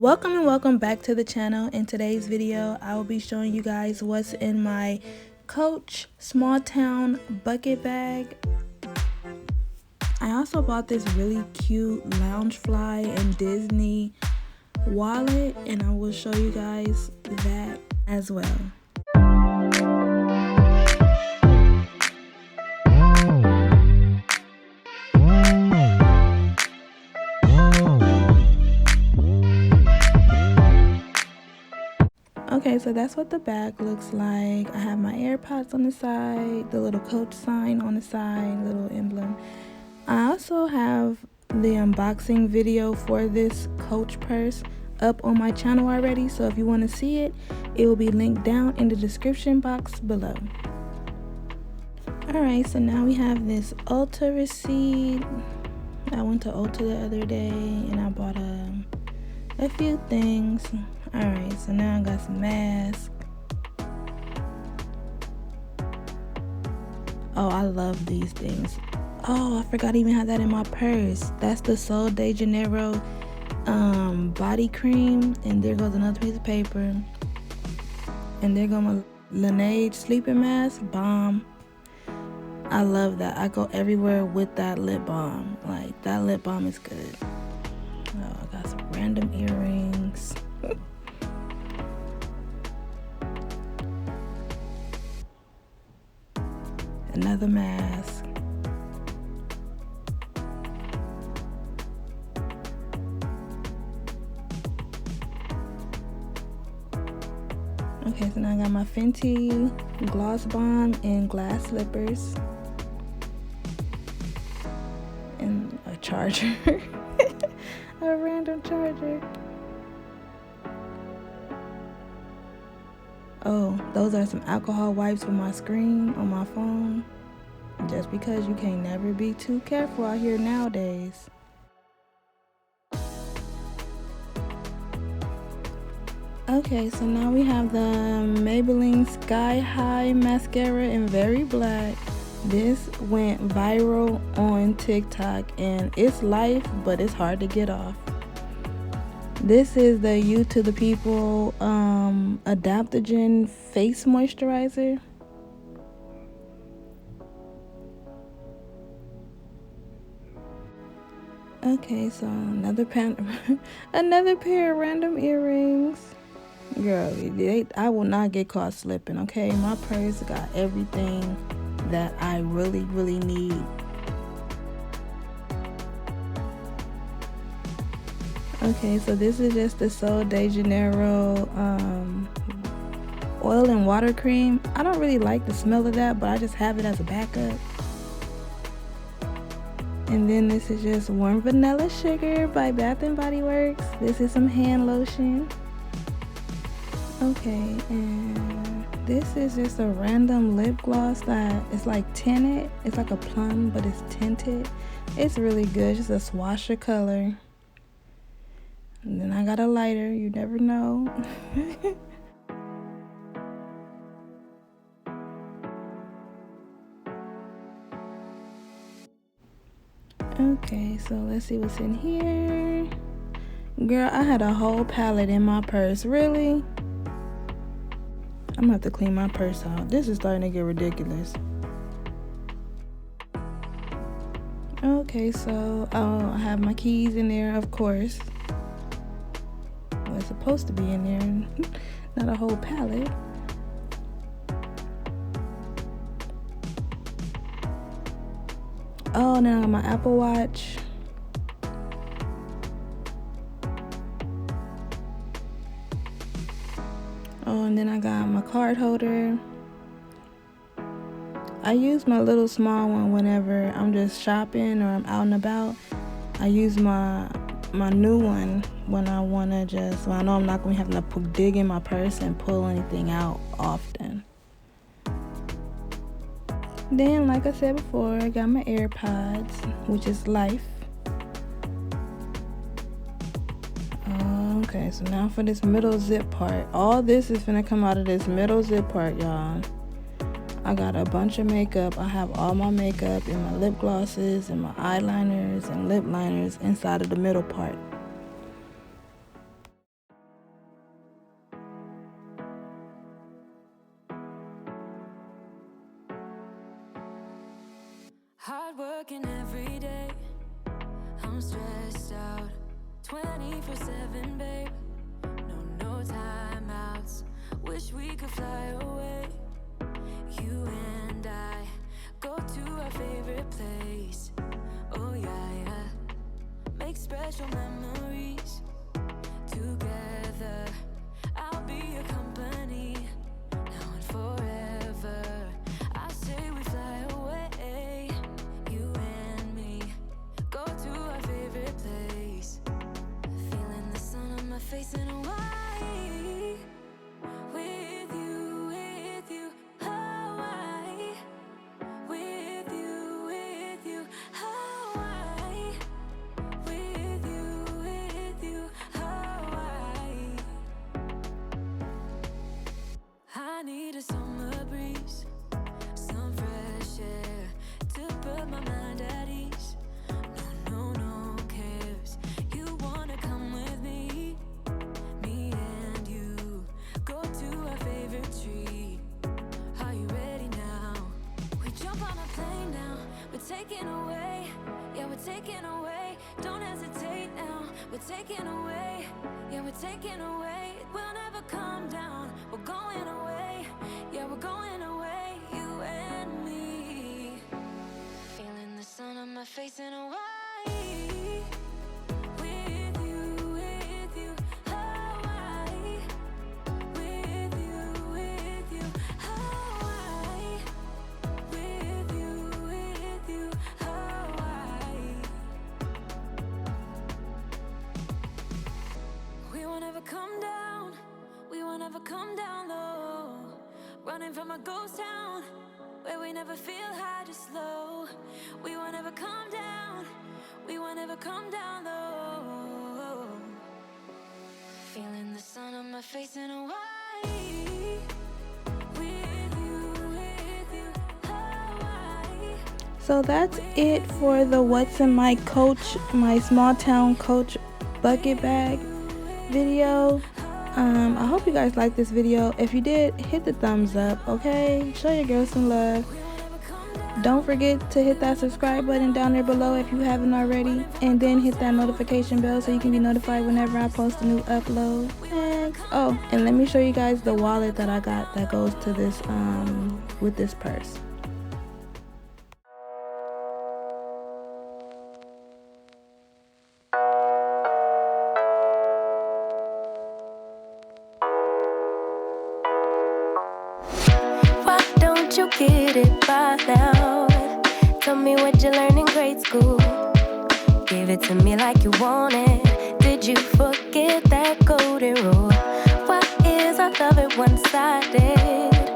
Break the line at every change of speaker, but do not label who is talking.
Welcome and welcome back to the channel. In today's video, I will be showing you guys what's in my Coach Small Town bucket bag. I also bought this really cute Loungefly and Disney wallet, and I will show you guys that as well. Okay, so that's what the bag looks like. I have my AirPods on the side, the little Coach sign on the side, little emblem. I also have the unboxing video for this Coach purse up on my channel already, so if you want to see it, it will be linked down in the description box below. Alright, so now we have this Ulta receipt. I went to Ulta the other day and I bought a few things. Alright, so now I got some masks. Oh, I love these things. Oh, I forgot to even have that in my purse. That's the Sol de Janeiro body cream. And there goes another piece of paper. And there goes my Laneige sleeping mask. Bomb. I love that. I go everywhere with that lip balm. Like, that lip balm is good. Oh, I got some random earrings. Another mask. Okay, so now I got my Fenty Gloss Bomb and glass slippers. And a charger. A random charger. Oh, those are some alcohol wipes for my screen on my phone. Just because you can't never be too careful out here nowadays. Okay, so now we have the Maybelline Sky High Mascara in Very Black. This went viral on TikTok and it's life, but it's hard to get off. This is the You to the People adaptogen face moisturizer. Okay, so another pair of random earrings. Girl, I will not get caught slipping, okay? My purse got everything that I really need. Okay, so this is just the Sol de Janeiro oil and water cream. I don't really like the smell of that, but I just have it as a backup. And then this is just Warm Vanilla Sugar by Bath & Body Works. This is some hand lotion. Okay, and this is just a random lip gloss that is like tinted. It's like a plum, but it's tinted. It's really good, just a swasher color. And then I got a lighter, you never know. Okay, so let's see what's in here. Girl, I had a whole palette in my purse. Really? I'm gonna have to clean my purse out. This is starting to get ridiculous. Okay, so I have my keys in there, of course. Well, it's supposed to be in there, not a whole palette. Oh, now I got my Apple Watch. Oh, and then I got my card holder. I use my little small one whenever I'm just shopping or I'm out and about. I use my new one when I wanna when I know I'm not gonna be having to dig in my purse and pull anything out often. Then, like I said before, I got my AirPods, which is life. Okay, so now for this middle zip part. All this is gonna come out of this middle zip part, y'all. I got a bunch of makeup. I have all my makeup and my lip glosses and my eyeliners and lip liners inside of the middle part.
Hard working every day, I'm stressed out 24/7, babe. No timeouts, wish we could fly away. You and I go to our favorite place. Oh yeah, make special memories together. I'll be your company now and forever. I say we fly away, you and me, go to our favorite place. Feeling the sun on my face in Hawaii. With you, Hawaii. With you, Hawaii. With you, Hawaii. I need a summer breeze, some fresh air to put my mind at ease. No cares. You wanna come with me? Me and you go to our favorite tree. Are you ready now? We jump on a plane now. We're taking away. Yeah, we're taking away. Don't hesitate now. We're taking away. Yeah, we're taking away. We'll never come down. We're going away. Yeah, we're going away. You and me. Feeling the sun on my face in Hawaii. With you, Hawaii. With you, Hawaii. With you, Hawaii. We won't ever come down. We won't ever come down low. Running from a ghost town where we never feel high, just low. We won't ever come down. We won't ever come down low. Feeling the sun on my face in Hawaii. With you, Hawaii.
So that's it for the what's in my coach, my small town coach bucket bag video. I hope you guys liked this video. If you did, hit the thumbs up, okay? Show your girl some love. Don't forget to hit that subscribe button down there below if you haven't already, and then hit that notification bell so you can be notified whenever I post a new upload. Thanks. Oh, and let me show you guys the wallet that I got that goes to this with this purse.
You get it by now. Tell me what you learned in grade school. Give it to me like you want it. Did you forget that golden rule? Why is our love one-sided?